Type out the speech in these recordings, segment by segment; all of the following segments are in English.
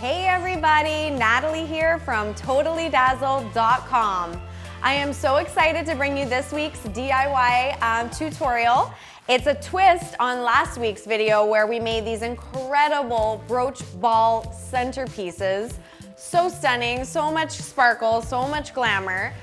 Hey everybody, Natalie here from TotallyDazzled.com. I am so excited to bring you this week's DIY tutorial. It's a twist on last week's video where we made these incredible brooch ball centerpieces. So stunning, so much sparkle, so much glamour.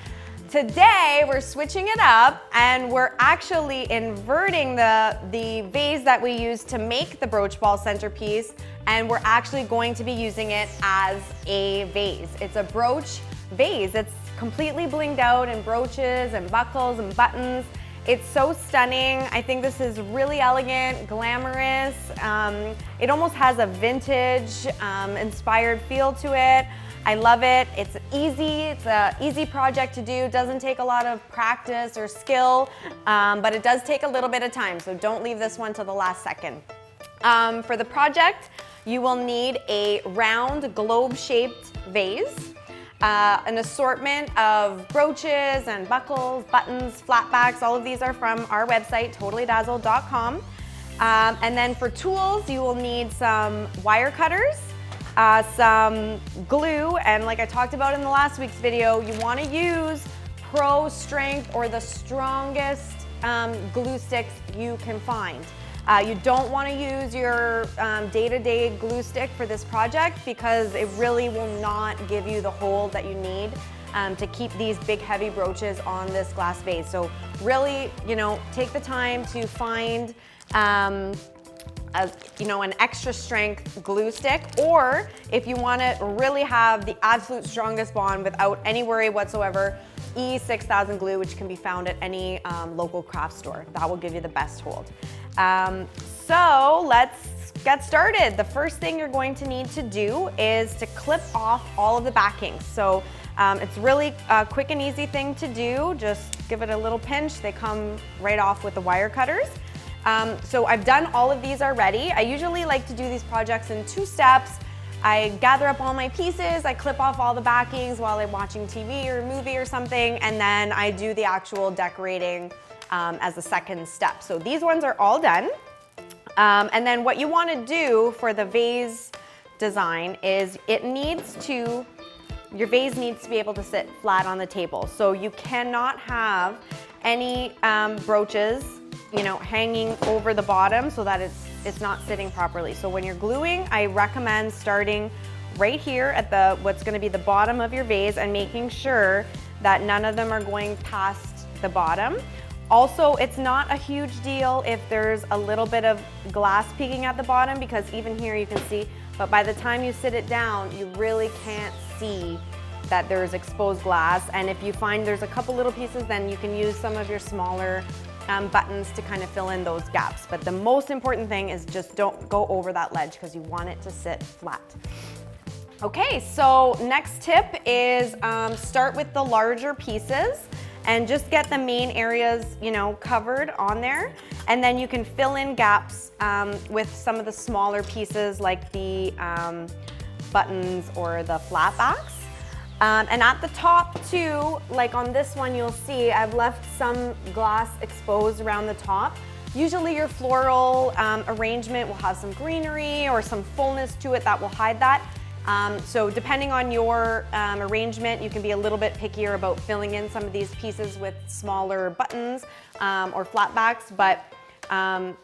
Today, we're switching it up and we're actually inverting the vase that we used to make the brooch ball centerpiece, and we're actually going to be using it as a vase. It's a brooch vase. It's completely blinged out in brooches and buckles and buttons. It's so stunning. I think this is really elegant, glamorous. It almost has a vintage inspired feel to it. I love it. It's easy. It's an easy project to do. It doesn't take a lot of practice or skill, but it does take a little bit of time, so don't leave this one to the last second. For the project, you will need a round globe-shaped vase, an assortment of brooches and buckles, buttons, flatbacks. All of these are from our website, TotallyDazzled.com. And then for tools, you will need some wire cutters, some glue, and like I talked about in the last week's video, you want to use Pro Strength or the strongest glue sticks you can find. You don't want to use your day-to-day glue stick for this project because it really will not give you the hold that you need to keep these big heavy brooches on this glass vase. So really, take the time to find an extra strength glue stick, or if you want to really have the absolute strongest bond without any worry whatsoever, E6000 glue, which can be found at any local craft store. That will give you the best hold. So let's get started. The first thing you're going to need to do is to clip off all of the backings. So it's really a quick and easy thing to do. Just give it a little pinch. They come right off with the wire cutters. So I've done all of these already. I usually like to do these projects in 2 steps. I gather up all my pieces, I clip off all the backings while I'm watching TV or a movie or something, and then I do the actual decorating as a second step. So these ones are all done. And then what you want to do for the vase design is your vase needs to be able to sit flat on the table. So you cannot have any brooches hanging over the bottom so that it's not sitting properly. So when you're gluing, I recommend starting right here at what's going to be the bottom of your vase and making sure that none of them are going past the bottom. Also, it's not a huge deal if there's a little bit of glass peeking at the bottom, because even here you can see, but by the time you sit it down, you really can't see that there's exposed glass. And if you find there's a couple little pieces, then you can use some of your smaller buttons to kind of fill in those gaps. But the most important thing is just don't go over that ledge because you want it to sit flat. Okay, so next tip is start with the larger pieces and just get the main areas, covered on there. And then you can fill in gaps with some of the smaller pieces like the buttons or the flatbacks. And at the top too, like on this one, you'll see I've left some glass exposed around the top. Usually your floral arrangement will have some greenery or some fullness to it that will hide that. So depending on your arrangement, you can be a little bit pickier about filling in some of these pieces with smaller buttons or flatbacks, but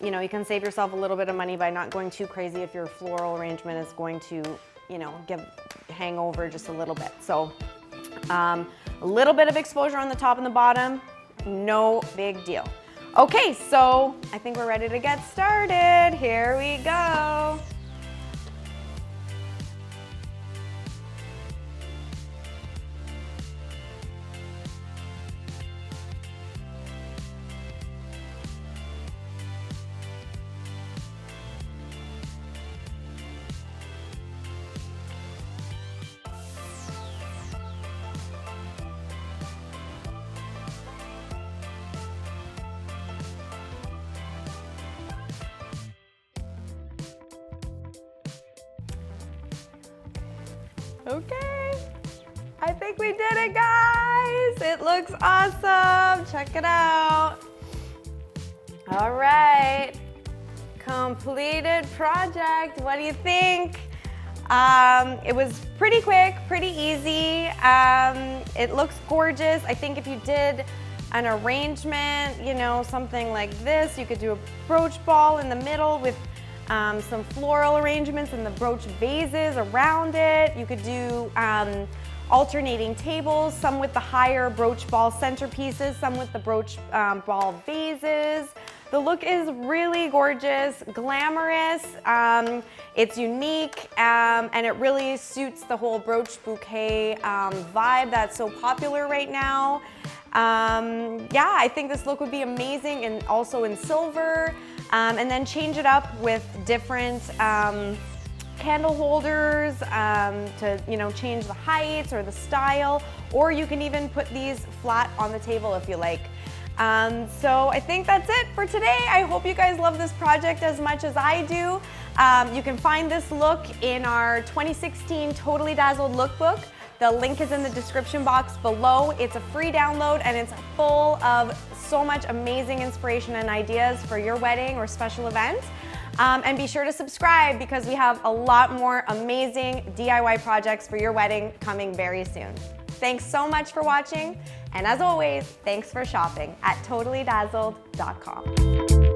you can save yourself a little bit of money by not going too crazy if your floral arrangement is going to hang over just a little bit. So a little bit of exposure on the top and the bottom, no big deal. Okay, so I think we're ready to get started. Here we go. Okay, I think we did it, guys. It looks awesome. Check it out. All right, completed project. What do you think? It was pretty quick, pretty easy. It looks gorgeous. I think if you did an arrangement, you know, something like this, you could do a brooch ball in the middle with some floral arrangements and the brooch vases around it. You could do alternating tables, some with the higher brooch ball centerpieces, some with the brooch ball vases. The look is really gorgeous, glamorous, it's unique, and it really suits the whole brooch bouquet vibe that's so popular right now. Yeah, I think this look would be amazing, and also in silver, and then change it up with different candle holders to, you know, change the heights or the style, or you can even put these flat on the table if you like. So I think that's it for today. I hope you guys love this project as much as I do. You can find this look in our 2016 Totally Dazzled lookbook. The link is in the description box below. It's a free download and it's full of so much amazing inspiration and ideas for your wedding or special event. And be sure to subscribe because we have a lot more amazing DIY projects for your wedding coming very soon. Thanks so much for watching, and as always, thanks for shopping at totallydazzled.com.